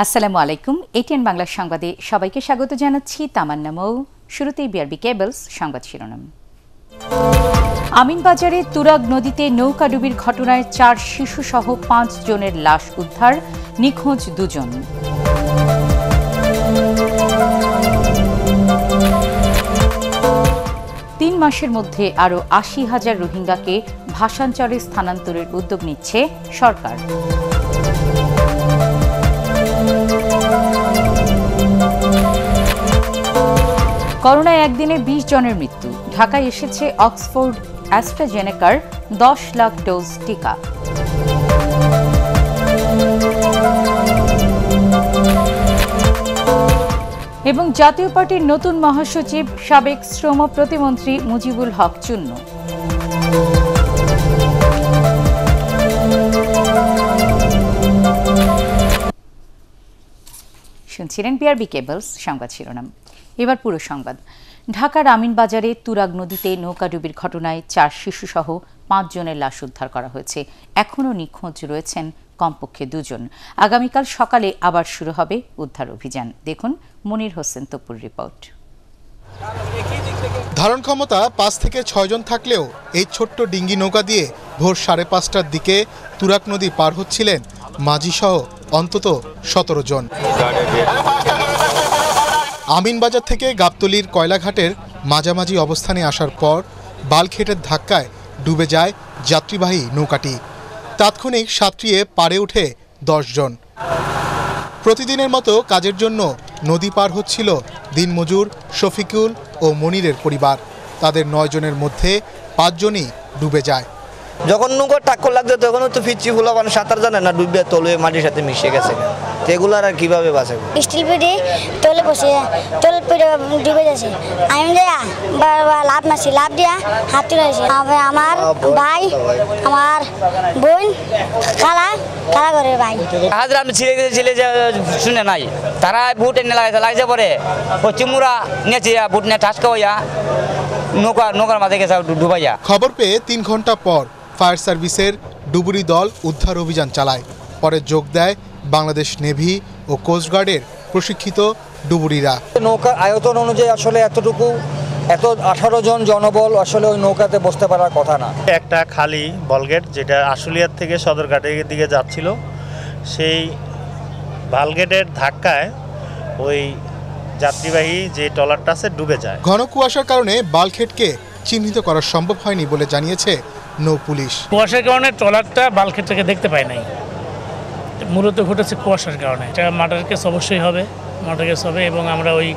আসসালামু আলাইকুম। এটিএন বাংলা সংবাদে সবাইকে স্বাগত জানাচ্ছি। তামান্না মৌ। শুরুতেই বিআরবি কেবলস সংবাদ শিরোনাম। আমিনবাজারে তুরাগ নদীতে নৌকাডুবির ঘটনায় 4 শিশুসহ 5 জনের লাশ উদ্ধার, নিখোঁজ 2 জন। তিন মাসের মধ্যে আরও 80,000 রোহিঙ্গাকে ভাষাঞ্চলে স্থানান্তরের উদ্যোগ নিচ্ছে সরকার। করোনায় একদিনে 20 জনের মৃত্যু। ঢাকায় এসেছে অক্সফোর্ড অ্যাস্ট্রাজেনেকার 10 লাখ ডোজ টিকা। এবং জাতীয় পার্টির নতুন মহাসচিব সাবেক শ্রম প্রতিমন্ত্রী মুজিবুল হক চুন্নু। শুনছিলেন বিআরবি কেবলস সংবাদ শিরোনাম। এবার পুরো সংবাদ। ঢাকার আমিনবাজারে তুরাগ নদীতে নৌকাডুবির ঘটনায় 4 শিশুসহ 5 জনের লাশ উদ্ধার করা হয়েছে। এখনও নিখোঁজ রয়েছেন কমপক্ষে 2 জন। আগামীকাল সকালে আবার শুরু হবে উদ্ধার অভিযান। দেখুন মনির হোসেন তপুর রিপোর্ট। ধারণ ক্ষমতা 5 থেকে 6 জন থাকলেও এই ছোট্ট ডিঙ্গি নৌকা দিয়ে ভোর 5:30টার দিকে তুরাগ নদী পার হচ্ছিলেন মাঝিসহ অন্তত 17 জন। আমিনবাজার থেকে গাবতলীর কয়লাঘাটের মাঝামাঝি অবস্থানে আসার পর বালখেটের ধাক্কায় ডুবে যায় যাত্রীবাহী নৌকাটি। তাৎক্ষণিক সাঁতরিয়ে পাড়ে ওঠে 10 জন। প্রতিদিনের মতো কাজের জন্য নদী পার হচ্ছিল দিনমজুর শফিকুল ও মনিরের পরিবার। তাদের 9 জনের মধ্যে 5 জনই ডুবে যায়। যখন নৌকা টাক্কর লাগছে তখন তো ফিরছি ফুলা মানে সাঁতার জানে না, ডুবে তলে মাটির সাথে মিশে গেছে। তো এগুলো আর কিভাবে বাঁচে? স্টিল পেটে তলে বসে তলে পেটে ডুবে যাচ্ছে। আমি দেয়া লাভ মারছি, লাভ দিয়া হাত তুলে আসি। আমার ভাই, আমার বোন, খালা ঘরের ভাই। হাজরা আমি ছিলে শুনে নাই, তারা বুট এনে লাগাইছে পরে চিমুরা নিয়েছি, বুট নিয়ে ঠাসকা হইয়া নৌকার মাঝে গেছে ডুবাইয়া। খবর পেয়ে 3 ঘন্টা পর ফায়ার সার্ভিসের ডুবুরি দল উদ্ধার অভিযান চালায়। পরে যোগ দেয় বাংলাদেশ নেভি ও কোস্টগার্ডের প্রশিক্ষিত ডুবুরিরা। নৌকার আয়তন অনুযায়ী আসলে এত 18 জন জনবল আসলে ওই নৌকাতে বসতে পারার কথা না। একটা খালি বলগেট যেটা আশুলিয়ার থেকে সদরঘাটের দিকে যাচ্ছিল, সেই বালগেটের ধাক্কায় ওই যাত্রীবাহী যে ট্রলারটা আছে ডুবে যায়। ঘন কুয়াশার কারণে বালখেটকে চিহ্নিত করা সম্ভব হয়নি বলে জানিয়েছে নৌ পুলিশ। কুয়াশার কারণে ট্রলারটা বালখেট থেকে দেখতে পায় নাই, মূলত ঘটেছে কুয়াশার কারণে। এটা মার্ডার কেস অবশ্যই হবে, মার্ডার কেস হবে এবং আমরা ওই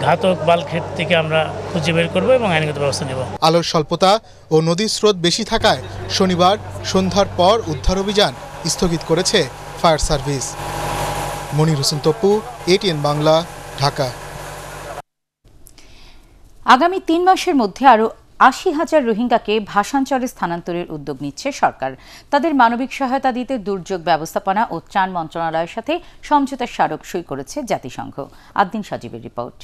ঘাতক বালখেট থেকে আমরা খুঁজে বের করবো এবং আইনগত ব্যবস্থা নেব। আলোর স্বল্পতা ও নদীর স্রোত বেশি থাকায় শনিবার সন্ধ্যার পর উদ্ধার অভিযান স্থগিত করেছে fire service. Monir Hossain Tapu, ATN Bangla, Dhaka. আগামী 3 মাসের মধ্যে আরও 80,000 রোহিঙ্গাকে ভাষাঞ্চলে স্থানান্তরের উদ্যোগ নিচ্ছে সরকার। তাদের মানবিক সহায়তা দিতে দুর্যোগ ব্যবস্থাপনা ও ত্রাণ মন্ত্রণালয়ের সাথে সমঝোতা স্মারক সই করেছে জাতিসংঘ। আদ্দিন সজীবের রিপোর্ট।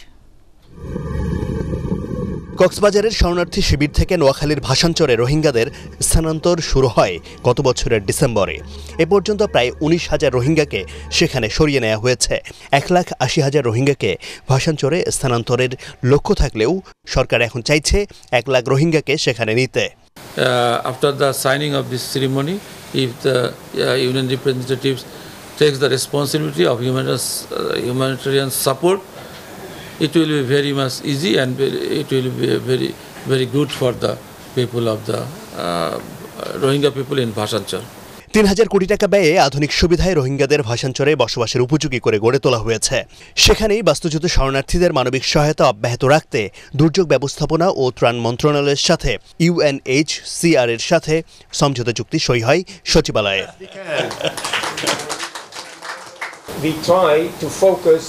কক্সবাজারের শরণার্থী শিবির থেকে নোয়াখালীর ভাষাঞ্চলে রোহিঙ্গাদের স্থানান্তর শুরু হয় গত বছরের ডিসেম্বরে। এ পর্যন্ত প্রায় 19,000 রোহিঙ্গাকে সেখানে সরিয়ে নেওয়া হয়েছে। 1,80,000 রোহিঙ্গাকে ভাষাঞ্চলে স্থানান্তরের লক্ষ্য থাকলেও সরকার এখন চাইছে 1 লাখ রোহিঙ্গাকে সেখানে নিতে। After the signing of this ceremony, if the union representatives takes the responsibility of humanitarian support, it will be very much easy and it will be very, very good for the people of the Rohingya people in Bhasanchar. 3,000 কোটি টাকা ব্যয়ে আধুনিক সুবিধায় রোহিঙ্গাদের ভাষাঞ্চলে বসবাসের উপযোগী করে গড়ে তোলা হয়েছে। সেখানেই বাস্তুচ্যুত শরণার্থীদের মানবিক সহায়তা অব্যাহত রাখতে দুর্যোগ ব্যবস্থাপনা ও ত্রাণ মন্ত্রণালয়ের সাথে UNHCR এর সাথে সমঝোতা চুক্তি সই হয় সচিবালয়ে। We try to focus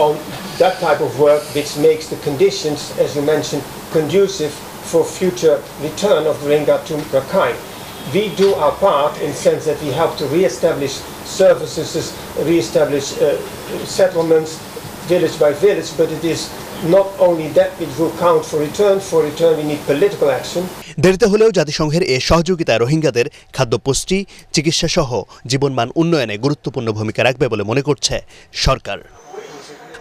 on that type of work which makes the conditions, as you mentioned, conducive for future return of the Rohingya to Rakhine. We do our part in the sense that we help to re-establish services, re-establish settlements, village by village, but it is not only that it will count for return. For return we need political action. দেরিতে হলেও জাতিসংঘের এ সহযোগিতায় রোহিঙ্গাদের খাদ্য পুষ্টি, চিকিৎসা সহ জীবনমান উন্নয়নে গুরুত্বপূর্ণ ভূমিকা রাখবে বলে মনে করছে সরকার।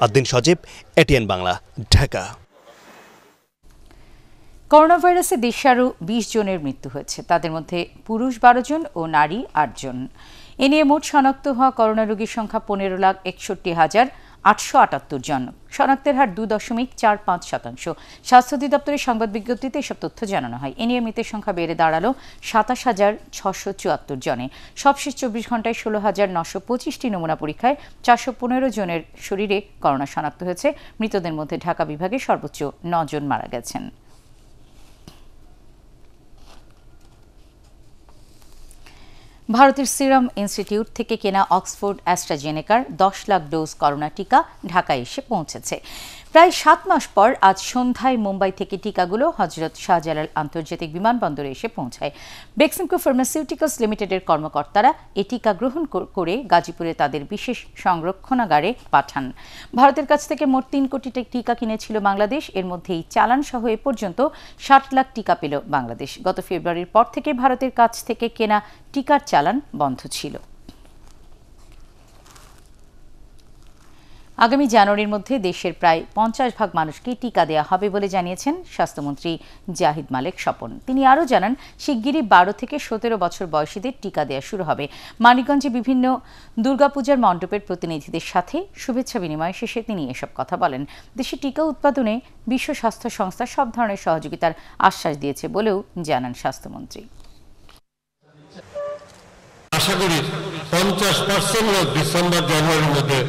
আদ্দিন সজীব, এটিএন বাংলা, ঢাকা। করোনা ভাইরাসে দেশে আরও 20 জনের মৃত্যু হয়েছে, তাদের মধ্যে পুরুষ 12 জন ও নারী 8 জন। এ নিয়ে মোট শনাক্ত হওয়া করোনা রোগীর সংখ্যা 15,61,878 জন। শনাক্তের হার 2.45%। স্বাস্থ্য অধিদপ্তরের সংবাদ বিজ্ঞপ্তিতে এসব তথ্য জানানো হয়। এ নিয়ে মৃতের সংখ্যা বেড়ে দাঁড়ালো 27,674 জনে। সবশেষ 24 ঘন্টায় 16,925টি নমুনা পরীক্ষায় 415 জনের শরীরে করোনা শনাক্ত হয়েছে। মৃতদের মধ্যে ঢাকা বিভাগে সর্বোচ্চ 9 জন মারা গেছেন। ভারতের সিরাম ইনস্টিটিউট থেকে কেনা অক্সফোর্ড অ্যাস্ট্রাজেনেকার 10 লাখ ডোজ করোনা টিকা ঢাকায় এসে পৌঁছেছে। প্রায় 7 মাস পর আজ সন্ধ্যায় মুম্বাই থেকে টিকাগুলো হজরত শাহজালাল আন্তর্জাতিক বিমানবন্দরে এসে পৌঁছায়। বেক্সিমকো ফার্মাসিউটিক্যালস লিমিটেডের কর্মকর্তারা এই টিকা গ্রহণ করে গাজীপুরে তাদের বিশেষ সংরক্ষণাগারে পাঠান। ভারতের কাছ থেকে মোট 3 কোটি টিকা কিনেছিল বাংলাদেশ। এর মধ্যে এই চালান সহ এ পর্যন্ত 60 লাখ টিকা পেল বাংলাদেশ। গত ফেব্রুয়ারির পর থেকে ভারতের কাছ থেকে কেনা টিকার চালান বন্ধ ছিল। আগামী জানুয়ারির মধ্যে দেশের প্রায় 50% মানুষকে টিকা দেওয়া হবে বলে জানিয়েছেন স্বাস্থ্যমন্ত্রী জাহিদ মালেক স্বপন। তিনি আরও জানান, শিগগিরই 12 থেকে 17 বছর বয়সীদের টিকা দেওয়া শুরু হবে। মানিকগঞ্জে বিভিন্ন দুর্গাপূজার মণ্ডপের প্রতিনিধিদের সাথে শুভেচ্ছা বিনিময় শেষে তিনি এসব কথা বলেন। দেশে টিকা উৎপাদনে বিশ্ব স্বাস্থ্য সংস্থা সব ধরনের সহযোগিতার আশ্বাস দিয়েছে বলেও জানান স্বাস্থ্যমন্ত্রী। আশা করি 50% লোক ডিসেম্বর জানুয়ারির মধ্যে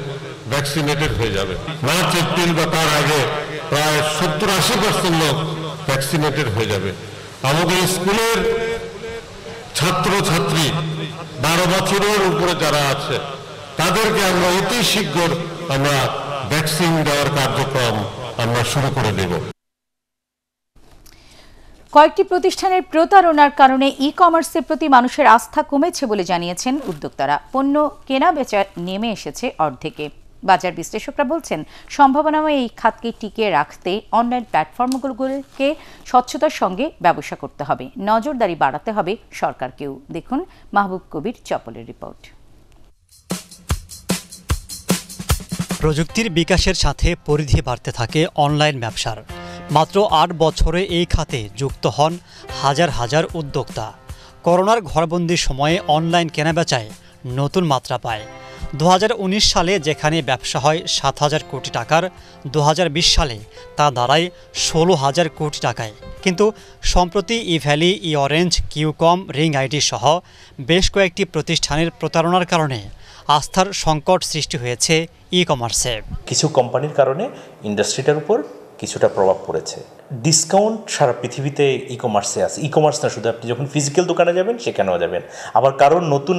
ভ্যাকসিনেটেড হয়ে যাবে। মার্চ এপ্রিল বা তার আগে প্রায় 70-80% লোক ভ্যাকসিনেটেড হয়ে যাবে। আমাদের স্কুলের ছাত্রছাত্রী 12 বছরের উপরে যারা আছে তাদেরকে আমরা অতি শীঘ্র আমরা ভ্যাকসিন দেওয়ার কার্যক্রম আমরা শুরু করে দেব। কয়েকটি প্রতিষ্ঠানের প্রতারণার কারণে ই কমার্সের প্রতি মানুষের আস্থা কমেছে বলে জানিয়েছেন উদ্যোক্তারা। পণ্য কেনা বেচা নেমে এসেছে অর্ধেকে। বাজার বিশ্লেষকরা বলছেন, সম্ভাবনাময় এই খাতকে টিকিয়ে রাখতে অনলাইন প্ল্যাটফর্মগুলোকে স্বচ্ছতার সঙ্গে ব্যবসা করতে হবে, নজরদারি বাড়াতে হবে সরকারকেও। দেখুন মাহবুব কবির চপলের রিপোর্ট। প্রযুক্তির বিকাশের সাথে পরিধি বাড়তে থাকে অনলাইন ব্যবসার। মাত্র 8 বছরে এই খাতে যুক্ত হন হাজার হাজার উদ্যোক্তা। করোনার ঘরবন্দির সময়ে অনলাইন কেনাবেচায় নতুন মাত্রা পায়। 2019 সালে যেখানে ব্যবসা হয় 7,000 কোটি টাকার, 2020 সালে তা দাঁড়ায় 16,000 কোটি টাকায়। কিন্তু সম্প্রতি ইভ্যালি, ই অরেঞ্জ, কিউকম, রিং আইডি সহ বেশ কয়েকটি প্রতিষ্ঠানের প্রতারণার কারণে আস্থার সংকট সৃষ্টি হয়েছে ই কমার্সে। কিছু কোম্পানির কারণে ইন্ডাস্ট্রিটার উপর কিছুটা প্রভাব পড়েছে। ডিসকাউন্ট সারা পৃথিবীতে ই কমার্সে আছে। ই কমার্স না শুধু, আপনি যখন ফিজিক্যাল দোকানে যাবেন সেখানেও যাবেন, আবার কারোর নতুন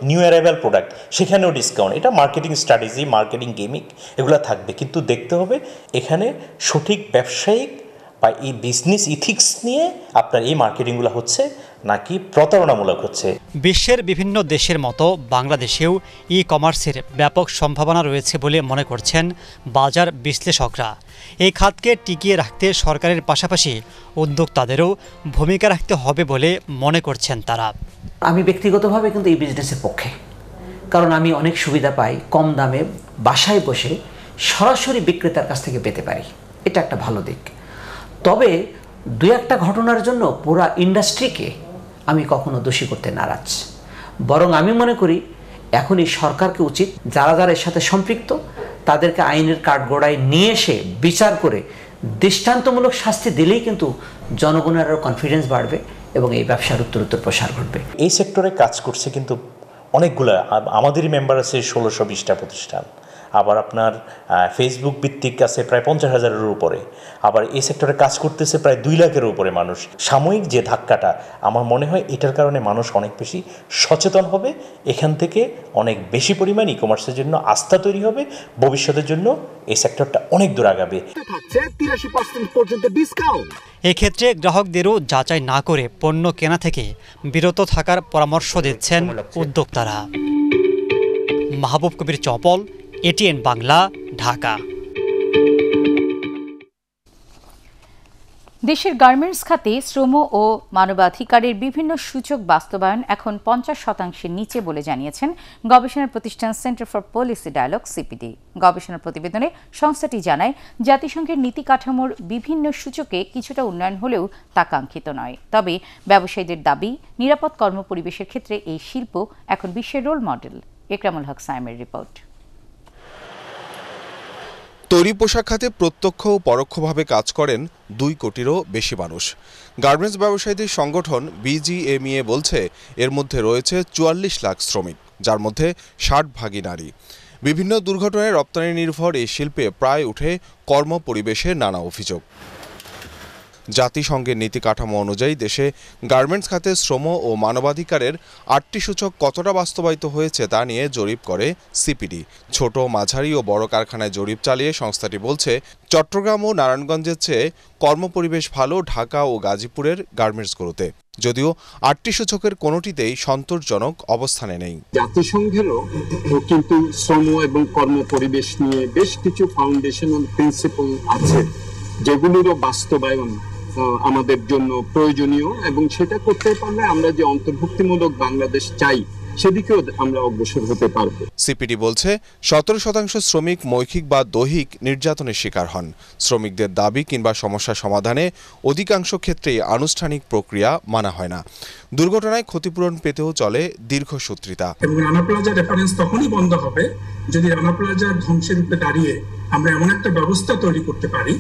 নিউ অ্যারাইভাল প্রোডাক্ট সেখানেও ডিসকাউন্ট। এটা মার্কেটিং স্ট্র্যাটেজি, মার্কেটিং গেমিং এগুলো থাকবে, কিন্তু দেখতে হবে এখানে সঠিক ব্যবসায়িক বা এই বিজনেস ইথিক্স নিয়ে আপনার এই মার্কেটিংগুলো হচ্ছে নাকি প্রতারণামূলক হচ্ছে। বিশ্বের বিভিন্ন দেশের মতো বাংলাদেশেও ই কমার্সের ব্যাপক সম্ভাবনা রয়েছে বলে মনে করছেন বাজার বিশ্লেষকরা। এই খাতকে টিকিয়ে রাখতে সরকারের পাশাপাশি উদ্যোক্তাদেরও ভূমিকা রাখতে হবে বলে মনে করছেন তারা। আমি ব্যক্তিগতভাবে কিন্তু এই বিজনেসের পক্ষে, কারণ আমি অনেক সুবিধা পাই, কম দামে বাসায় বসে সরাসরি বিক্রেতার কাছ থেকে পেতে পারি, এটা একটা ভালো দিক। তবে 2-1টা ঘটনার জন্য পুরা ইন্ডাস্ট্রিকে আমি কখনো দোষী করতে নারাজ। বরং আমি মনে করি এখনই সরকারকে উচিত যারা যারা এর সাথে সম্পৃক্ত তাদেরকে আইনের কাঠগড়ায় নিয়ে এসে বিচার করে দৃষ্টান্তমূলক শাস্তি দিলেই কিন্তু জনগণের আরও কনফিডেন্স বাড়বে এবং এই ব্যবসার উত্তরোত্তর প্রসার ঘটবে। এই সেক্টরে কাজ করছে কিন্তু অনেকগুলো, আমাদেরই মেম্বার আছে 1620টা প্রতিষ্ঠান, আবার আপনার ফেসবুক ভিত্তিক আছে প্রায় 50,000-এর উপরে, আবার এই সেক্টরে কাজ করতেছে প্রায় 2 লাখের উপরে মানুষ। সাময়িক যে ধাক্কাটা, আমার মনে হয় এটার কারণে মানুষ অনেক বেশি সচেতন হবে, এখান থেকে অনেক বেশি পরিমাণ ই কমার্সের জন্য আস্থা তৈরি হবে, ভবিষ্যতের জন্য এই সেক্টরটা অনেক দূর আগাবে। এক্ষেত্রে গ্রাহকদেরও যাচাই না করে পণ্য কেনা থেকে বিরত থাকার পরামর্শ দিচ্ছেন উদ্যোক্তারা। মাহবুব কবির চপল, এটিএন বাংলা, ঢাকা। দেশের গার্মেন্টস খাতে শ্রম ও মানবাধিকারের বিভিন্ন সূচক বাস্তবায়ন এখন 50% নিচে বলে জানিয়েছেন গবেষণা প্রতিষ্ঠান Centre for Policy Dialogue CPD. গবেষণা প্রতিবেদনে সংস্থাটি জানায়, জাতিসংঘের নীতি কাঠামোর বিভিন্ন সূচকে কিছুটা উন্নয়ন হলেও তা কাঙ্ক্ষিত নয়। তবে ব্যবসায়ীদের দাবি, নিরাপদ কর্মপরিবেশের ক্ষেত্রে এই শিল্প এখন বিশ্বের role model. Ekramul Haque সায়েমের report. তৈরি পোশাক খাতে প্রত্যক্ষ ও পরোক্ষভাবে কাজ করেন 2 কোটিরও বেশি মানুষ। গার্মেন্টস ব্যবসায়ীদের সংগঠন বিজিএমইএ বলছে, এর মধ্যে রয়েছে 44 লাখ শ্রমিক, যার মধ্যে 60% নারী। বিভিন্ন দুর্ঘটনায় রপ্তানি নির্ভর এই শিল্পে প্রায় উঠে কর্মপরিবেশের নানা অভিযোগ। জাতিসংঘের নীতি কাঠামো অনুযায়ী দেশে গার্মেন্টস খাতে শ্রম ও মানবাধিকারের 8টি সূচক কতটা বাস্তবায়িত হয়েছে তা নিয়ে জরিপ করে সিপিডি। ছোট, মাঝারি ও বড় কারখানায় জরিপ চালিয়ে সংস্থাটি বলছে, চট্টগ্রাম ও নারায়ণগঞ্জের চেয়ে কর্মপরিবেশ ভালো ঢাকা ও গাজীপুরের গার্মেন্টসগুলোতে, যদিও 8টি সূচকের কোনোটিতেই সন্তোষজনক অবস্থানে নেই। জাতিসংঘেরও কিন্তু শ্রম এবং কর্মপরিবেশ নিয়ে বেশ কিছু ফাউন্ডেশনাল প্রিন্সিপল আছে, যেগুলোরও বাস্তবায়ন আমাদের জন্য প্রয়োজনীয়, এবং সেটা করতে পারলে আমরা যে অন্তর্ভুক্তিমূলক বাংলাদেশ চাই সেদিকেও আমরা অগ্রসর হতে পারব। সিপিডি বলছে, 17% শ্রমিক মৌখিক বা দৈহিক নির্যাতনের শিকার হন। শ্রমিকদের দাবি কিংবা সমস্যা সমাধানে অধিকাংশ ক্ষেত্রেই আনুষ্ঠানিক প্রক্রিয়া মানা হয় না। দুর্ঘটনায় ক্ষতিপূরণ পেতেও চলে দীর্ঘসূত্রিতা। রানা প্লাজার রেফারেন্স তখনই বন্ধ হবে যদি রানা প্লাজার ধ্বংসের রূপে দাঁড়িয়ে আমরা এমন একটা ব্যবস্থা তৈরি করতে পারি,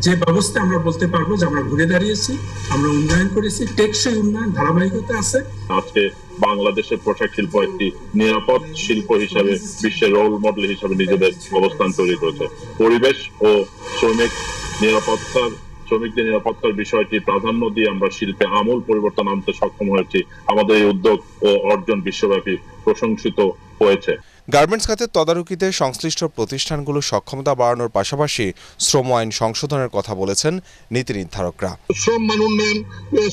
যে ব্যবস্থা আমরা বলতে পারবো যে আমরা ঘুরে দাঁড়িয়েছি, আমরা উন্নয়ন করেছি, টেকসই উন্নয়ন, ধারাবাহিকতা আছে। আজকে বাংলাদেশের পোশাক শিল্প একটি নিরাপদ শিল্প হিসাবে বিশ্বের রোল মডেল হিসাবে নিজেদের অবস্থান তৈরি করেছে। পরিবেশ ও শ্রমিকদের নিরাপত্তার বিষয়টি প্রাধান্য দিয়ে আমরা শিল্পে আমূল পরিবর্তন আনতে সক্ষম হয়েছি। আমাদের এই উদ্যোগ ও অর্জন বিশ্বব্যাপী প্রশংসিত হয়েছে। গার্মেন্টস খাতের তদারকিতে সংশ্লিষ্ট প্রতিষ্ঠানগুলো সক্ষমতা বাড়ানোর পাশাপাশি শ্রম আইন সংশোধনের কথা বলেছেন নীতি নির্ধারকরা। শ্রম মান উন্নয়ন,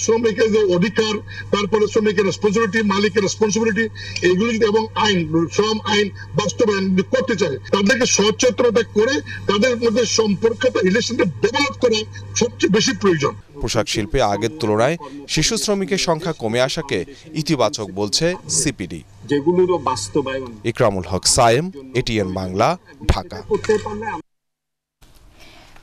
শ্রমিকের যে অধিকার, তারপরে শ্রমিকের রেসপন্সিবিলিটি, মালিকের রেসপন্সিবিলিটি, এইগুলো যদি এবং আইন, শ্রম আইন বাস্তবায়ন করতে চায়, তাদেরকে সচেতনতা করে তাদের মধ্যে সম্পর্কটা, রিলেশনটা ডেভেলপ করা সবচেয়ে বেশি প্রয়োজন। পোশাক শিল্পে আগের তুলনায় শিশু শ্রমিকের সংখ্যা কমে আসাকে ইতিবাচক বলছে সিপিডি। যেগুলোরও বাস্তবায়ন। ইকরামুল হক সায়েম, এটিএন বাংলা, ঢাকা।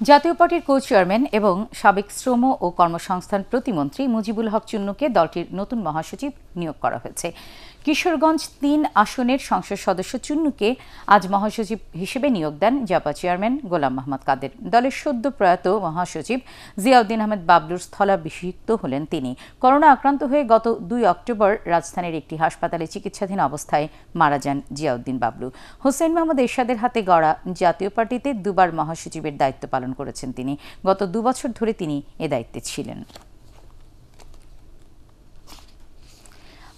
জাতীয় পার্টির কো চেয়ারম্যান এবং সাবেক শ্রম ও কর্মসংস্থান প্রতিমন্ত্রী মুজিবুল হক চুন্নুকে দলটির নতুন মহাসচিব নিয়োগ করা হয়েছে। কিশোরগঞ্জ 3 আসনের সংসদ সদস্য চুন্নুকে আজ মহাসচিব হিসেবে নিয়োগ দেন জাপা চেয়ারম্যান গোলাম মোহাম্মদ কাদের। দলের সদ্য প্রয়াত মহাসচিব জিয়াউদ্দিন আহমেদ বাবলুর স্থলাভিষিক্ত হলেন তিনি। করোনা আক্রান্ত হয়ে গত 2 অক্টোবর রাজধানীর একটি হাসপাতালে চিকিৎসাধীন অবস্থায় মারা যান জিয়াউদ্দিন বাবলু। হোসেন মোহাম্মদ এরশাদের হাতে গড়া জাতীয় পার্টিতে 2 বার মহাসচিবের দায়িত্ব পালন করেছেন তিনি। গত 2 বছর ধরে তিনি এ দায়িত্বে ছিলেন।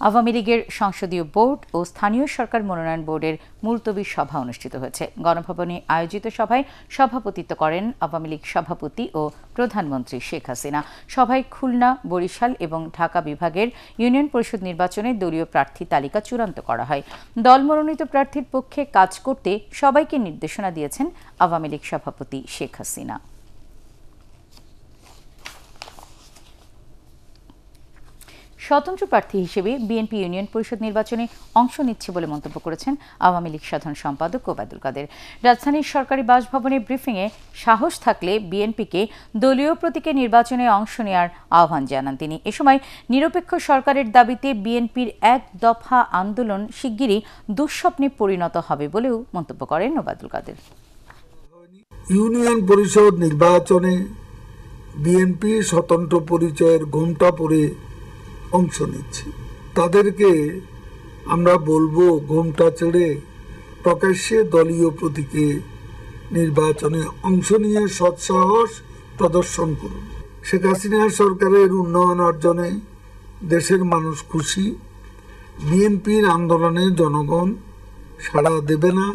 আওয়ামী লীগের সংসদীয় বোর্ড ও স্থানীয় সরকার মনোনয়ন বোর্ডের মুলতবি সভা অনুষ্ঠিত হয়েছে। গণভবনে আয়োজিত সভায় সভাপতিত্ব করেন আওয়ামী লীগ সভাপতি ও প্রধানমন্ত্রী শেখ হাসিনা। সভায় খুলনা, বরিশাল এবং ঢাকা বিভাগের ইউনিয়ন পরিষদ নির্বাচনে দলীয় প্রার্থী তালিকা চূড়ান্ত করা হয়। দল মনোনীত প্রার্থীর পক্ষে কাজ করতে সবাইকে নির্দেশনা দিয়েছেন আওয়ামী লীগ সভাপতি শেখ হাসিনা। স্বতন্ত্র প্রার্থী হিসেবে বিএনপি ইউনিয়ন পরিষদ নির্বাচনে অংশ নিচ্ছে বলে মন্তব্য করেছেন আওয়ামী লীগ সাধারণ সম্পাদক ওবায়দুল কাদের। রাজধানীর সরকারি বাসভবনে ব্রিফিংয়ে সাহস থাকলে বিএনপিকে দলীয় প্রতীকে নির্বাচনে অংশ নেওয়ার আহ্বান জানান তিনি। এ সময় নিরপেক্ষ সরকারের দাবিতে বিএনপির 1 দফা আন্দোলন শিগগিরই দুঃস্বপ্নে পরিণত হবে বলেও মন্তব্য করেন ওবায়দুল কাদের। ইউনিয়ন পরিষদ নির্বাচনে বিএনপি স্বতন্ত্র পরিচয়ের ঘোমটা পরে অংশ নিচ্ছে। তাদেরকে আমরা বলবো, ঘোমটা ছেড়ে প্রকাশ্যে দলীয় প্রতীকে নির্বাচনে অংশ নিয়ে সৎসাহস প্রদর্শন করুন। শেখ হাসিনা সরকারের উন্নয়ন অর্জনে দেশের মানুষ খুশি। বিএনপির আন্দোলনে জনগণ সাড়া দেবে না।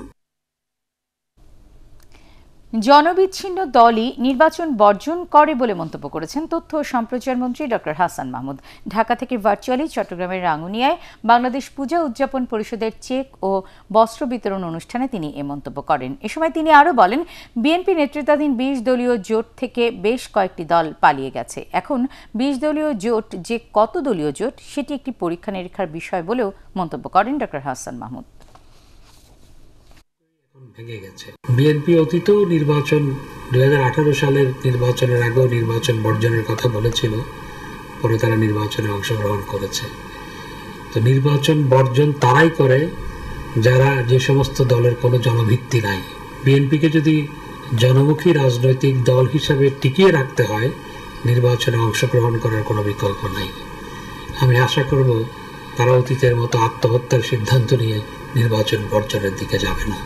জনবিচ্ছিন্ন দলই নির্বাচন বর্জন করে বলে মন্তব্য করেছেন তথ্য ও সম্প্রচার মন্ত্রী ডক্টর হাসান মাহমুদ। ঢাকা থেকে ভার্চুয়ালি চট্টগ্রামের রাঙ্গুনিয়ায় বাংলাদেশ পূজা উদযাপন পরিষদের চেক ও বস্ত্র বিতরণ অনুষ্ঠানে তিনি এ মন্তব্য করেন। এ সময় তিনি আরও বলেন, বিএনপি নেতৃত্বাধীন ২০ দলীয় জোট থেকে বেশ কয়েকটি দল পালিয়ে গেছে। এখন ২০ দলীয় জোট যে কত দলীয় জোট সেটি একটি পরীক্ষা নিরীক্ষার বিষয় বলেও মন্তব্য করেন ডক্টর হাসান মাহমুদ। ভেঙে গেছে। বিএনপি অতীতেও নির্বাচন 2018 সালের নির্বাচনের আগেও নির্বাচন বর্জনের কথা বলেছিল, পরে তারা নির্বাচনে অংশগ্রহণ করেছে। তো নির্বাচন বর্জন তারাই করে যারা যে সমস্ত দলের কোনো জনভিত্তি নাই। বিএনপিকে যদি জনমুখী রাজনৈতিক দল হিসাবে টিকিয়ে রাখতে হয়, নির্বাচনে অংশগ্রহণ করার কোনো বিকল্প নাই। আমি আশা করব তারা অতীতের মতো আত্মহত্যার সিদ্ধান্ত নিয়ে নির্বাচন বর্জনের দিকে যাবে না।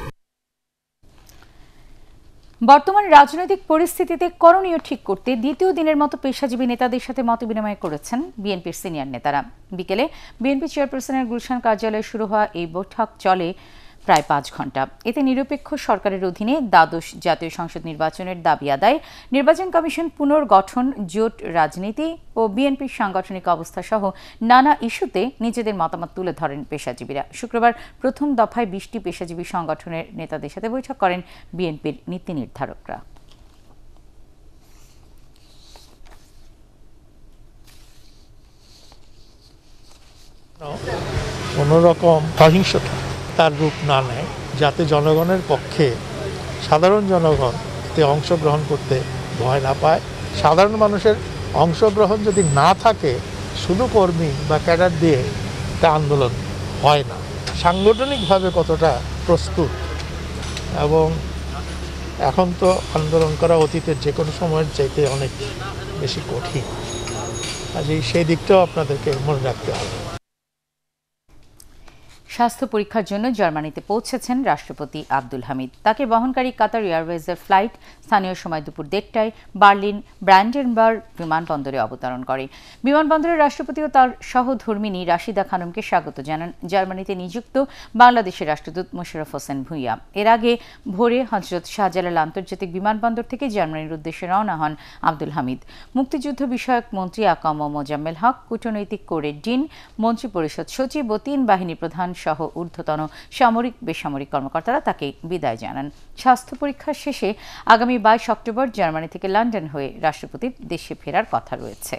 বর্তমান রাজনৈতিক পরিস্থিতিতে করণীয় ঠিক করতে দ্বিতীয় দিনের মতো পেশাজীবী নেতাদের সাথে মতবিনিময় করেছেন বিএনপির সিনিয়র নেতারা। বিকেলে বিএনপি চেয়ারপারসনের গুলশান কার্যালয়ে শুরু হওয়া এই বৈঠক চলে প্রায় 5 ঘণ্টা। এতে নিরপেক্ষ সরকারের অধীনে দ্বাদশ জাতীয় সংসদ নির্বাচনের দাবি আদায়, নির্বাচন কমিশন পুনর্গঠন, জোট রাজনীতি ও বিএনপির সাংগঠনিক অবস্থা সহ নানা ইস্যুতে নিজেদের মতামত তুলে ধরেন পেশাজীবীরা। শুক্রবার প্রথম দফায় 20টি পেশাজীবী সংগঠনের নেতাদের সাথে বৈঠক করেন বিএনপির নীতি নির্ধারকরা। কোনোরকম সহিংসতা তার রূপ না নেয়, যাতে জনগণের পক্ষে সাধারণ জনগণ এতে অংশগ্রহণ করতে ভয় না পায়। সাধারণ মানুষের অংশগ্রহণ যদি না থাকে, শুধু কর্মী বা ক্যাডার দিয়ে তা আন্দোলন হয় না। সাংগঠনিকভাবে কতটা প্রস্তুত, এবং এখন তো আন্দোলন করা অতীতের যে কোনো সময়ের চাইতে অনেক বেশি কঠিন, কাজেই সেই দিকটাও আপনাদেরকে মনে রাখতে হবে। স্বাস্থ্য পরীক্ষার জন্য জার্মানিতে পৌঁছেছেন রাষ্ট্রপতি আব্দুল হামিদ। তাকে বহনকারী কাতার এয়ারওয়েজের ফ্লাইট স্থানীয় সময় দুপুর 1টায় বার্লিন ব্র্যান্ডেনবার্গ বিমানবন্দরে অবতরণ করে। বিমানবন্দরে রাষ্ট্রপতি ও তার সহধর্মিনী রাশিদা খানমকে স্বাগত জানান জার্মানিতে নিযুক্ত বাংলাদেশের রাষ্ট্রদূত মোশাররফ হোসেন ভূঁইয়া। এর আগে ভোরে হজরত শাহজালাল আন্তর্জাতিক বিমানবন্দর থেকে জার্মানির উদ্দেশ্যে রওনা হন আব্দুল হামিদ। মুক্তিযুদ্ধ বিষয়ক মন্ত্রী আকাম মোজাম্মেল হক, কূটনৈতিক কোরের ডিন, মন্ত্রিপরিষদ সচিব ও 3 বাহিনী প্রধান সহ ঊর্ধ্বতন সামরিক বেসামরিক কর্মকর্তারা তাকে বিদায় জানান। স্বাস্থ্য পরীক্ষা শেষে আগামী 22 অক্টোবর জার্মানি থেকে লন্ডন হয়ে রাষ্ট্রপতির দেশে ফেরার কথা রয়েছে।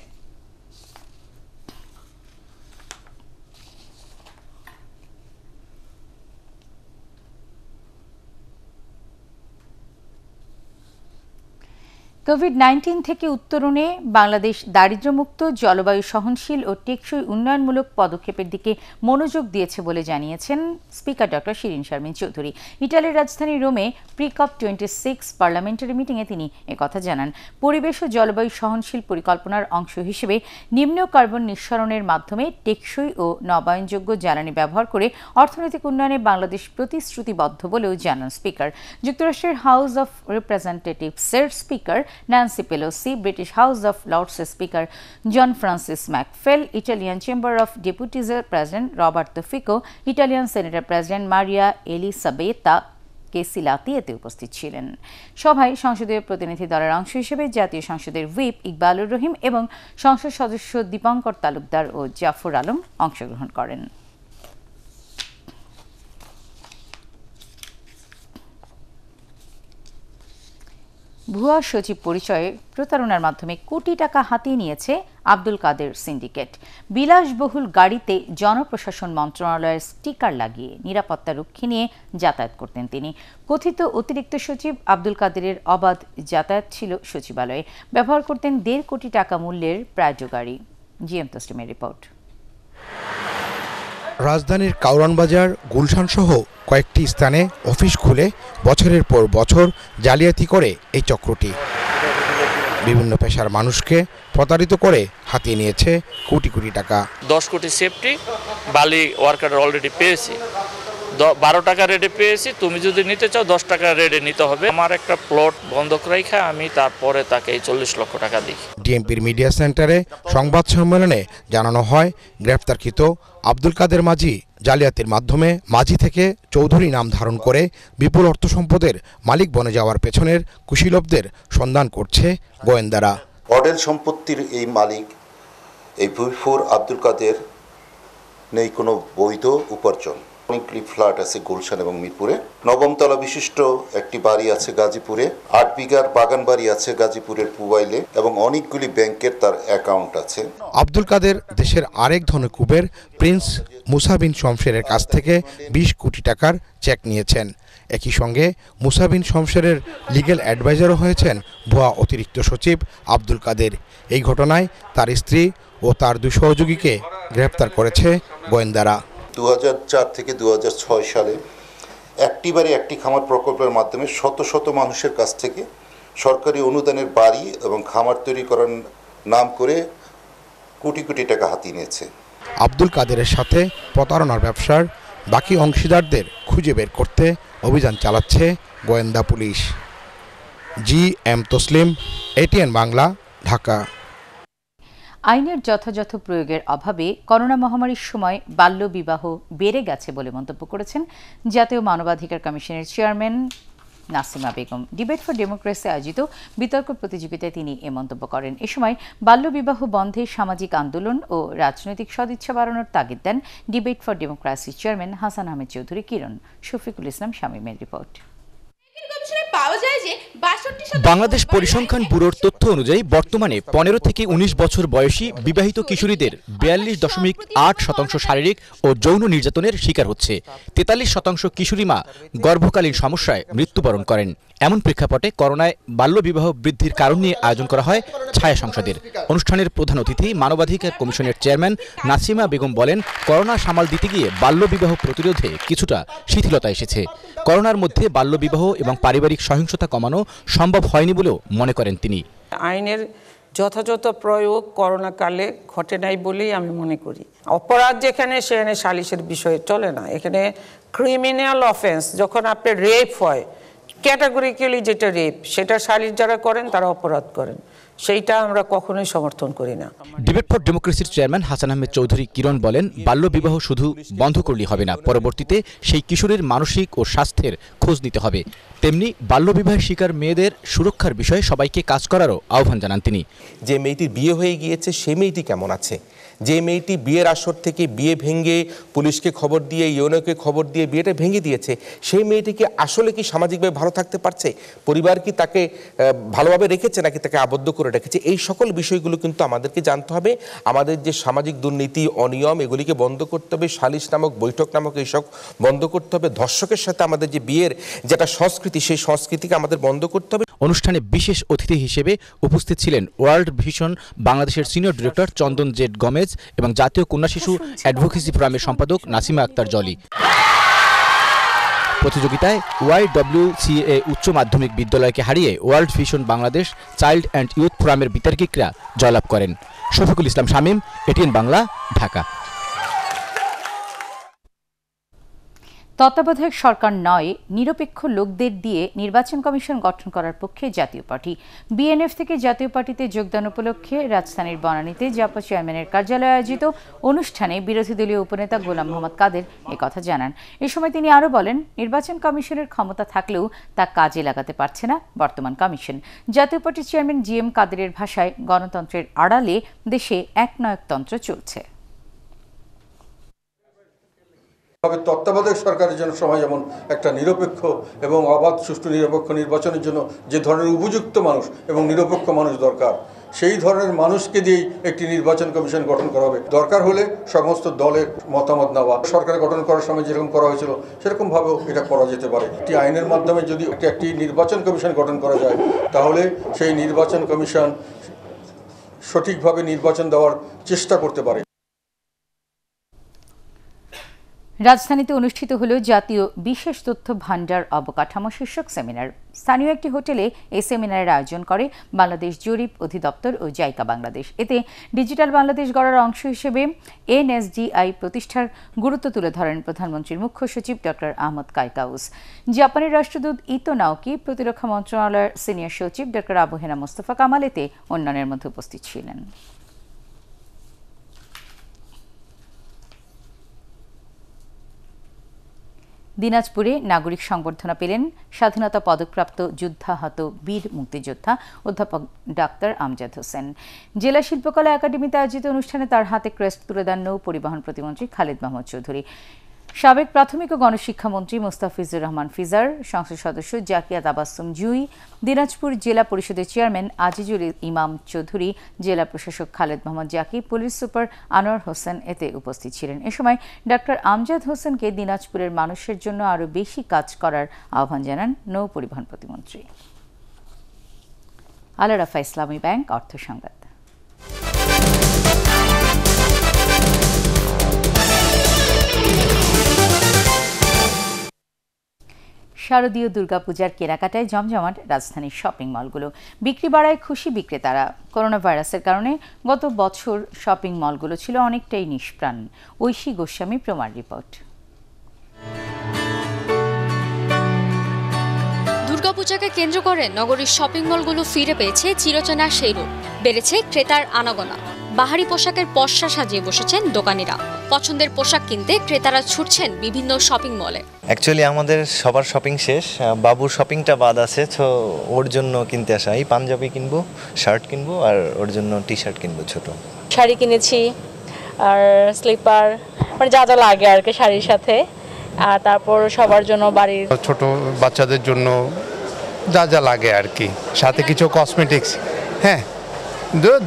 কোভিড-19 থেকে উত্তরণে বাংলাদেশ দারিদ্র্যমুক্ত, জলবায়ু সহনশীল ও টেকসই উন্নয়নমূলক পদক্ষেপের দিকে মনোযোগ দিয়েছে বলে জানিয়েছেন স্পিকার ডক্টর শিরিন শারমিন চৌধুরী। ইটালির রাজধানী রোমে প্রি-কপ 26 পার্লামেন্টারি মিটিংয়ে তিনি একথা জানান। পরিবেশ ও জলবায়ু সহনশীল পরিকল্পনার অংশ হিসেবে নিম্ন কার্বন নিঃসরণের মাধ্যমে টেকসই ও নবায়নযোগ্য জ্বালানি ব্যবহার করে অর্থনৈতিক উন্নয়নে বাংলাদেশ প্রতিশ্রুতিবদ্ধ বলেও জানান স্পিকার। যুক্তরাষ্ট্রের হাউস অব রিপ্রেজেন্টেটিভসের speaker Nancy Pelosi, British house of লর্ডসের speaker John Francis McFall, Italian chamber of ডেপুটিজের president Roberto Fico, Italian senator president Maria Elisabetta Casellati এতে উপস্থিত ছিলেন। সভায় সংসদীয় প্রতিনিধি দলের অংশ হিসেবে জাতীয় সংসদের হুইপ ইকবালুর রহিম এবং সংসদ সদস্য দীপঙ্কর তালুকদার ও জাফর আলম অংশগ্রহণ করেন। ভুয়া সচিব পরিচয়ে প্রতারণার মাধ্যমে কোটি টাকা হাতিয়ে নিয়েছে আব্দুল কাদের সিন্ডিকেট। বিলাসবহুল গাড়িতে জনপ্রশাসন মন্ত্রণালয়ের স্টিকার লাগিয়ে নিরাপত্তা রক্ষী নিয়ে যাতায়াত করতেন তিনি। কথিত অতিরিক্ত সচিব আব্দুল কাদেরের অবাধ যাতায়াত ছিল সচিবালয়ে। ব্যবহার করতেন 1.5 কোটি টাকা মূল্যের প্রাইজো গাড়ি। জিএম তসলিমের রিপোর্ট। রাজধানীর কাউরান বাজার, গুলশান সহ কয়েকটি স্থানে অফিস খুলে বছরের পর বছর জালিয়াতি করে এই চক্রটি। বিভিন্ন পেশার মানুষকে প্রতারিত করে হাতিয়ে নিয়েছে কোটি কোটি টাকা। 10 কোটি সেফটি বালি ওয়ার্কার অলরেডি পেয়েছি, 12 টাকা রেটে পেয়েছি। তুমি যদি নিতে চাও 10 টাকা রেটে নিতে হবে। আমার একটা প্লট বন্ধক রেখে আমি তারপরে তাকে 40 লক্ষ টাকা দিই। ডিএমপির মিডিয়া সেন্টারে সংবাদ সম্মেলনে জানানো হয়, গ্রেফতারকৃত আব্দুল কাদের মাঝি জালিয়াতির মাধ্যমে মাঝি থেকে চৌধুরী নাম ধারণ করে বিপুল অর্থ সম্পদের মালিক বনে যাওয়ার পেছনের কুশীলবদের সন্ধান করছে গোয়েন্দারা। অডেল সম্পত্তির এই মালিক এই ভুইফুর আব্দুল কাদের নেই কোনো বৈধ উপার্জন। অনেকগুলি ফ্ল্যাট আছে গুলশান এবং মিরপুরে, 9ম তলা বিশিষ্ট একটি বাড়ি আছে গাজীপুরে, 8 বিঘার বাগান বাড়ি আছে গাজীপুরের পুবাইলে এবং অনেকগুলি ব্যাংকের তার অ্যাকাউন্ট আছে। আব্দুল কাদের দেশের আরেক ধনকুবের প্রিন্স মুসা বিন শমশেরের কাছ থেকে 20 কোটি টাকার চেক নিয়েছেন। একই সঙ্গে মুসা বিন শমশেরের লিগ্যাল অ্যাডভাইজারও হয়েছেন ভুয়া অতিরিক্ত সচিব আব্দুল কাদের। এই ঘটনায় তার স্ত্রী ও তার 2 সহযোগীকে গ্রেপ্তার করেছে গোয়েন্দারা। 2004 থেকে 2006 সালে একটি বাড়ি একটি খামার প্রকল্পের মাধ্যমে শত শত মানুষের কাছ থেকে সরকারি অনুদানের বাড়ি এবং খামার তৈরি করার নাম করে কোটি কোটি টাকা হাতিয়ে নিয়েছে। আব্দুল কাদেরের সাথে প্রতারণার ব্যবসার বাকি অংশীদারদের খুঁজে বের করতে অভিযান চালাচ্ছে গোয়েন্দা police. GM Taslim, ATN Bangla, Dhaka. আইনের যথাযথ প্রয়োগের অভাবে করোনা মহামারীর সময় বাল্যবিবাহ বেড়ে গেছে বলে মন্তব্য করেছেন জাতীয় মানবাধিকার কমিশনের chairman Nasima Begum. Debate for democracy আয়োজিত বিতর্ক প্রতিযোগিতায় তিনি এ মন্তব্য করেন। এ সময় বাল্যবিবাহ বন্ধে সামাজিক আন্দোলন ও রাজনৈতিক সদিচ্ছা বাড়ানোর তাগিদ দেন debate for democracy chairman Hasan Ahmed Chowdhury Kiron. Shafiqul Islam শামীমের রিপোর্ট। বাংলাদেশ পরিসংখ্যান ব্যুরোর তথ্য অনুযায়ী বর্তমানে 15 থেকে 19 বছর বয়সী বিবাহিত কিশোরীদের 42.8% শারীরিক ও যৌন নির্যাতনের শিকার হচ্ছে। 43% কিশোরী মা গর্ভকালীন সমস্যায় মৃত্যুবরণ করেন। এমন প্রেক্ষাপটে করোনায় বাল্যবিবাহ বৃদ্ধির কারণ নিয়ে আয়োজন করা হয় ছায়া সংসদের। অনুষ্ঠানের প্রধান অতিথি মানবাধিকার কমিশনের চেয়ারম্যান নাসিমা বেগম বলেন, করোনা সামাল দিতে গিয়ে বাল্যবিবাহ প্রতিরোধে কিছুটা শিথিলতা এসেছে। করোনার মধ্যে বাল্যবিবাহ এবং পারিবারিক সহিংসতা কমানো সম্ভব হয়নি বলেও মনে করেন তিনি। আইনের যথাযথ প্রয়োগ করোনাকালে ঘটে নাই বলেই আমি মনে করি। অপরাধ যেখানে সেখানে সালিশের বিষয়ে চলে না। এখানে ক্রিমিনাল অফেন্স যখন আপনার রেপ হয়, ক্যাটাগরিক্যালি যেটা রেপ, সেটা সালিশ যারা করেন তারা অপরাধ করেন, সেইটা আমরা কখনোই সমর্থন করি না। ডিবেট ফর ডেমোক্রেসির চেয়ারম্যান হাসান আহমেদ চৌধুরী কিরণ বলেন, বাল্যবিবাহ শুধু বন্ধ করলেই হবে না, পরবর্তীতে সেই কিশোরের মানসিক ও স্বাস্থ্যের খোঁজ নিতে হবে। তেমনি বাল্যবিবাহের শিকার মেয়েদের সুরক্ষার বিষয়ে সবাইকে কাজ করারও আহ্বান জানান তিনি। যে মেয়েটির বিয়ে হয়ে গিয়েছে সে মেয়েটি কেমন আছে, যে মেয়েটি বিয়ের আসর থেকে বিয়ে ভেঙে পুলিশকে খবর দিয়ে ইউনোকে খবর দিয়ে বিয়েটা ভেঙে দিয়েছে, সেই মেয়েটিকে আসলে কি সামাজিকভাবে ভালো থাকতে পারছে, পরিবার কি তাকে ভালোভাবে রেখেছে নাকি তাকে আবদ্ধ করে রেখেছে, এই সকল বিষয়গুলো কিন্তু আমাদেরকে জানতে হবে। আমাদের যে সামাজিক দুর্নীতি অনিয়ম এগুলিকে বন্ধ করতে হবে, সালিশ নামক বৈঠক নামক এইসব বন্ধ করতে হবে। ধর্ষকের সাথে আমাদের যে বিয়ের যেটা সংস্কৃতি, সেই সংস্কৃতিকে আমাদের বন্ধ করতে হবে। অনুষ্ঠানে বিশেষ অতিথি হিসেবে উপস্থিত ছিলেন ওয়ার্ল্ড ভিশন বাংলাদেশের সিনিয়র ডিরেক্টর চন্দন জেড গমেজ এবং জাতীয় কন্যা শিশু অ্যাডভোকেসি ফোরামের সম্পাদক নাসিমা আক্তার জলি। প্রতিযোগিতায় YWCA উচ্চ মাধ্যমিক বিদ্যালয়কে হারিয়ে world vision Bangladesh child and youth ফোরামের বিতর্কিকরা জয়লাভ করেন। শফিকুল ইসলাম শামীম, ATN বাংলা, ঢাকা। তত্ত্বাবধায়ক সরকার নয়, নিরপেক্ষ লোকদের দিয়ে নির্বাচন কমিশন গঠন করার পক্ষে জাতীয় পার্টি। BNF থেকে জাতীয় পার্টিতে যোগদান উপলক্ষে রাজধানীর বনানীতে জাপা চেয়ারম্যানের কার্যালয়ে আয়োজিত অনুষ্ঠানে বিরোধী দলীয় উপনেতা গোলাম মোহাম্মদ কাদের একথা জানান। এ সময় তিনি আরও বলেন, নির্বাচন কমিশনের ক্ষমতা থাকলেও তা কাজে লাগাতে পারছে না বর্তমান কমিশন। জাতীয় পার্টির চেয়ারম্যান GM কাদেরের ভাষায়, গণতন্ত্রের আড়ালে দেশে একনায়কতন্ত্র চলছে। তবে তত্ত্বাবধায়ক সরকারের জন্য সময় যেমন একটা নিরপেক্ষ এবং অবাধ সুষ্ঠু নিরপেক্ষ নির্বাচনের জন্য যে ধরনের উপযুক্ত মানুষ এবং নিরপেক্ষ মানুষ দরকার, সেই ধরনের মানুষকে দিয়েই একটি নির্বাচন কমিশন গঠন করা হবে। দরকার হলে সমস্ত দলের মতামত নেওয়া, সরকার গঠন করার সময় যেরকম করা হয়েছিল সেরকমভাবেও এটা করা যেতে পারে। একটি আইনের মাধ্যমে যদি একটি নির্বাচন কমিশন গঠন করা যায়, তাহলে সেই নির্বাচন কমিশন সঠিকভাবে নির্বাচন দেওয়ার চেষ্টা করতে পারে। রাজধানীতে অনুষ্ঠিত হল জাতীয় বিশেষ তথ্য ভান্ডার অবকাঠামো শীর্ষক সেমিনার। স্থানীয় একটি হোটেলে এই সেমিনারের আয়োজন করে বাংলাদেশ জরিপ অধিদপ্তর ও জাইকা বাংলাদেশ। এতে ডিজিটাল বাংলাদেশ গড়ার অংশ হিসেবে NSDI প্রতিষ্ঠার গুরুত্ব তুলে ধরেন প্রধানমন্ত্রীর মুখ্য সচিব ডক্টর আহমদ কায়কাউস। জাপানের রাষ্ট্রদূত ইতো নাওকি, প্রতিরক্ষা মন্ত্রণালয়ের সিনিয়র সচিব ডক্টর আবু হেনা মোস্তফা কামাল এতে অন্যান্যের মধ্যে উপস্থিত ছিলেন। দিনাজপুরে নাগরিক সংবর্ধনা পেলেন স্বাধীনতা পদকপ্রাপ্ত যুদ্ধাহত বীর মুক্তিযোদ্ধা অধ্যাপক ডাক্তার আমজাদ হোসেন। জেলা শিল্পকলা একাডেমিতে আয়োজিত অনুষ্ঠানে তার হাতে ক্রেস্ট তুলে দেন নৌ পরিবহন প্রতিমন্ত্রী খালিদ মাহমুদ চৌধুরী। সাবেক প্রাথমিক ও গণশিক্ষামন্ত্রী মোস্তাফিজুর রহমান ফিজার, সংসদ সদস্য জাকিয়া তাবাসসুম জুই, দিনাজপুর জেলা পরিষদের চেয়ারম্যান আজিজুল ইমাম চৌধুরী, জেলা প্রশাসক খালেদ মোহাম্মদ জাকি, পুলিশ সুপার আনোয়ার হোসেন এতে উপস্থিত ছিলেন। এ সময় ডাক্তার আমজাদ হোসেনকে দিনাজপুরের মানুষের জন্য আরও বেশি কাজ করার আহ্বান জানান নৌ পরিবহন প্রতিমন্ত্রী। আল রাফা ইসলামী ব্যাংক অর্থ সংবাদ। শারদীয় দুর্গাপূজার কেনাকাটায় জমজমাট রাজধানীর শপিং মলগুলো। বিক্রি বাড়ায় খুশি বিক্রেতারা। করোনা ভাইরাসের কারণে গত বছর শপিং মলগুলো ছিল অনেকটাই নিষ্প্রাণ। ঐশী গোস্বামী প্রমাণ রিপোর্ট। দুর্গাপূজাকে কেন্দ্র করে নগরীর শপিং মলগুলো ফিরে পেয়েছে চিরচেনা সেই রূপ। বেড়েছে ক্রেতার আনাগোনা। বাহারি পোশাকের পসরা সাজিয়ে বসেছেন দোকানিরা। পছন্দের পোশাক কিনতে ক্রেতারা ছুটছেন বিভিন্ন শপিং মলে। অ্যাকচুয়ালি আমাদের সবার শপিং শেষ, বাবুর শপিংটা বাদ আছে, তো ওর জন্য কিনতে আসা। এই পাঞ্জাবি কিনবো, শার্ট কিনবো, আর ওর জন্য টি শার্ট কিনবো ছোট। শাড়ি কিনেছি আর স্লিপার, মানে যা যা লাগে আর কি শাড়ির সাথে। আর তারপর সবার জন্য বাড়ির ছোট বাচ্চাদের জন্য যা যা লাগে আর কি, সাথে কিছু কসমেটিক্স। হ্যাঁ,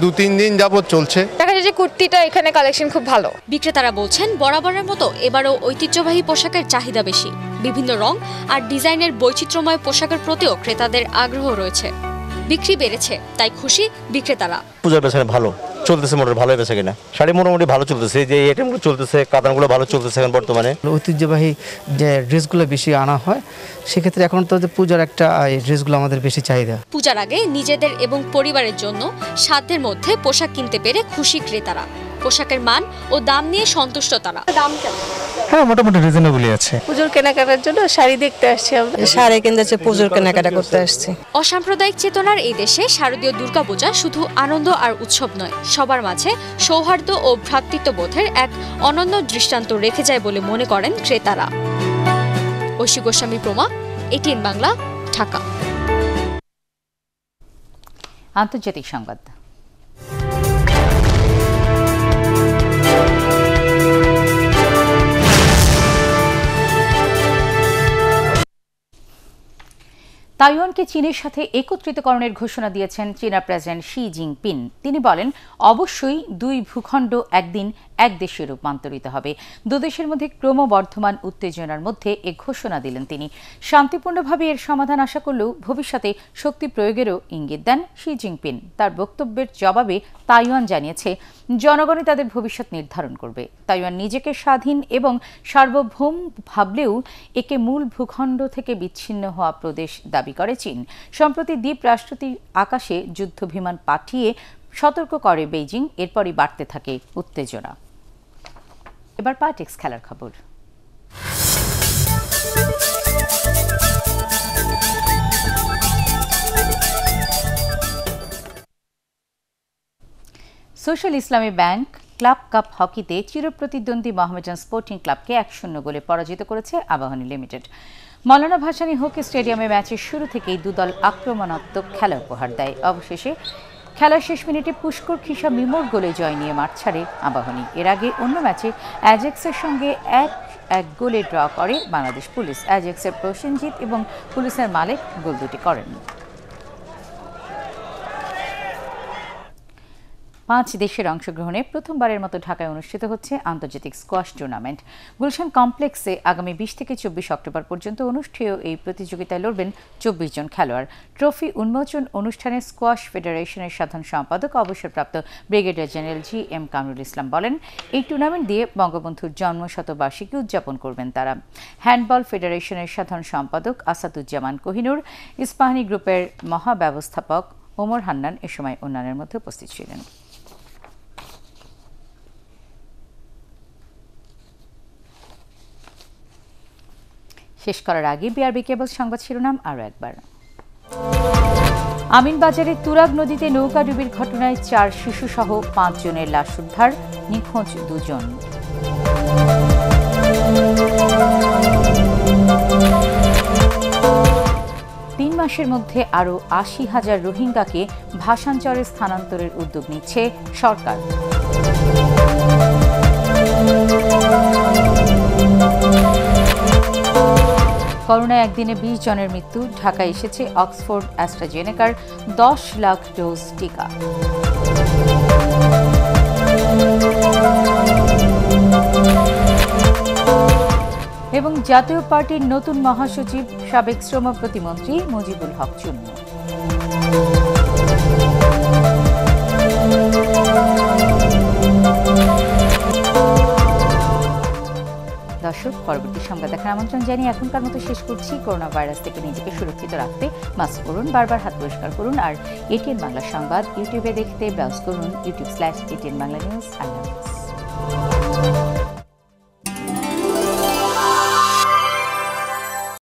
2-3 দিন যাবত চলছে। দেখা যায় যে কুর্তিটা এখানে কালেকশন খুব ভালো। বিক্রেতারা বলছেন বরাবরের মতো এবারও ঐতিহ্যবাহী পোশাকের চাহিদা বেশি। বিভিন্ন রং আর ডিজাইনের বৈচিত্র্যময় পোশাকের প্রতিও ক্রেতাদের আগ্রহ রয়েছে। বিক্রি বেড়েছে, তাই খুশি বিক্রেতারা। পূজার বেচাকেনা ভালো চলতেছে, মোটামুটি ভালোই বেচাকেনা। শাড়ি মোটামুটি ভালো চলতেছে, যে আইটেমগুলো চলতেছে, কাতানগুলো ভালো চলতেছে এখন বর্তমানে। ঐতিহ্যবাহী যে ড্রেসগুলো বেশি আনা হয়, সেক্ষেত্রে এখন তো পূজার একটা ড্রেসগুলো আমাদের বেশি চাহিদা। পূজার আগে নিজেদের এবং পরিবারের জন্য সাধ্যের মধ্যে পোশাক কিনতে পেরে খুশি ক্রেতারা। পোশাকের মান ও দাম নিয়ে সন্তুষ্ট তারা। দাম কেমন? হ্যাঁ, মোটামুটি রিজনেবলই আছে। পুজোর কেনাকাটার জন্য শাড়ি দেখতে আসছি আমরা। শাড়ি কিনতে পুজোর কেনাকাটা করতে আসছি। অসাম্প্রদায়িক চেতনার এই দেশে শারদীয় দুর্গাপূজা শুধু আনন্দ আর উৎসব নয়, সবার মাঝে সৌহার্দ্য ও ভ্রাতৃত্ববোধের এক অনন্য দৃষ্টান্ত রেখে যায় বলে মনে করেন ক্রেতারা। ঐশী গোস্বামী প্রমা, এটিএন বাংলা, ঢাকা। আন্তর্জাতিক সংবাদ। তাইওয়ানকে চীনের সাথে একত্রিতকরণের ঘোষণা দিয়েছেন চীনা প্রেসিডেন্ট শি জিনপিং। তিনি বলেন, অবশ্যই দুই ভূখণ্ড একদিন এক দেশে রূপান্তরিত হবে। দুদেশের মধ্যে ক্রমবর্ধমান উত্তেজনার মধ্যে এ ঘোষণা দিলেন তিনি। শান্তিপূর্ণভাবে এর সমাধান আশা করলেও ভবিষ্যতে শক্তি প্রয়োগেরও ইঙ্গিত দেন শি জিনপিং। তার বক্তব্যের জবাবে তাইওয়ান জানিয়েছে, জনগণই তাদের ভবিষ্যৎ নির্ধারণ করবে। তাইওয়ান নিজেকে স্বাধীন এবং সার্বভৌম ভাবলেও একে মূল ভূখণ্ড থেকে বিচ্ছিন্ন হওয়া প্রদেশ দাবি করে চীন। সম্প্রতি দ্বীপ রাষ্ট্রটির আকাশে যুদ্ধ বিমান পাঠিয়ে সতর্ক করে বেইজিং। এরপরই বাড়তে থাকে উত্তেজনা। এবার পার্টিক্স খেলার খবর। Social Islami bank club cup হকিতে চিরপ্রতিদ্বন্দ্বী মোহামেডান স্পোর্টিং ক্লাবকে 1-0 গোলে পরাজিত করেছে আবাহনী লিমিটেড। মৌলানা ভাসানী হকি স্টেডিয়ামে ম্যাচের শুরু থেকেই দুদল আক্রমণাত্মক খেলা উপহার দেয়। অবশেষে খেলার শেষ মিনিটে পুষ্কর খিসা মিমোর গোলে জয় নিয়ে মাঠ ছাড়ে আবাহনী। এর আগে অন্য ম্যাচে অ্যাজেক্সের সঙ্গে 1-1 গোলে ড্র করে বাংলাদেশ পুলিশ। অ্যাজেক্সের প্রসেনজিৎ এবং পুলিশের মালিক গোল দুটি করেন। 5 দেশের অংশগ্রহণে প্রথমবারের মতো ঢাকায় অনুষ্ঠিত হচ্ছে আন্তর্জাতিক স্কোয়াশ টুর্নামেন্ট। গুলশান কমপ্লেক্সে আগামী 20 থেকে 24 অক্টোবর পর্যন্ত অনুষ্ঠেয় এই প্রতিযোগিতায় লড়বেন 24 জন খেলোয়াড়। ট্রফি উন্মোচন অনুষ্ঠানে স্কোয়াশ ফেডারেশনের সাধারণ সম্পাদক অবসরপ্রাপ্ত brigadier general GM Kamrul Islam বলেন, এই টুর্নামেন্ট দিয়ে বঙ্গবন্ধুর জন্মশতবার্ষিকী উদযাপন করবেন তারা। হ্যান্ডবল ফেডারেশনের সাধারণ সম্পাদক আসাদুজ্জামান কোহিনুর, ইস্পাহানি গ্রুপের মহাব্যবস্থাপক ওমর হান্নান এ সময় অন্যান্যের মধ্যে উপস্থিত ছিলেন। শেষ করার আগে বিআরবি কেবল সংবাদ শিরোনাম আরও একবার। আমিনবাজারের তুরাগ নদীতে নৌকাডুবির ঘটনায় 4 শিশুসহ 5 জনের লাশ উদ্ধার, নিখোঁজ 2 জন। মাসের মধ্যে আরও ৮০,০০০ রোহিঙ্গাকে ভাসানচরে স্থানান্তরের উদ্যোগ নিচ্ছে সরকার। করোনায় একদিনে ২০ জনের মৃত্যু। ঢাকায় এসেছে অক্সফোর্ড অ্যাস্ট্রাজেনেকার ১০ লাখ ডোজ টিকা। এবং জাতীয় পার্টির নতুন মহাসচিব সাবেক শ্রম প্রতিমন্ত্রী মুজিবুল হক চুন্নু। দর্শক, পরবর্তী সংবাদ দেখার আমন্ত্রণ জানিয়ে এখনকার মতো শেষ করছি। করোনা ভাইরাস থেকে নিজেকে সুরক্ষিত রাখতে মাস্ক পরুন, বারবার হাত পরিষ্কার করুন, আর এটিএন বাংলা সংবাদ ইউটিউবে দেখতে ব্রাউজ করুন youtube/ATN Bangla News। আল্লাহ হাফেজ।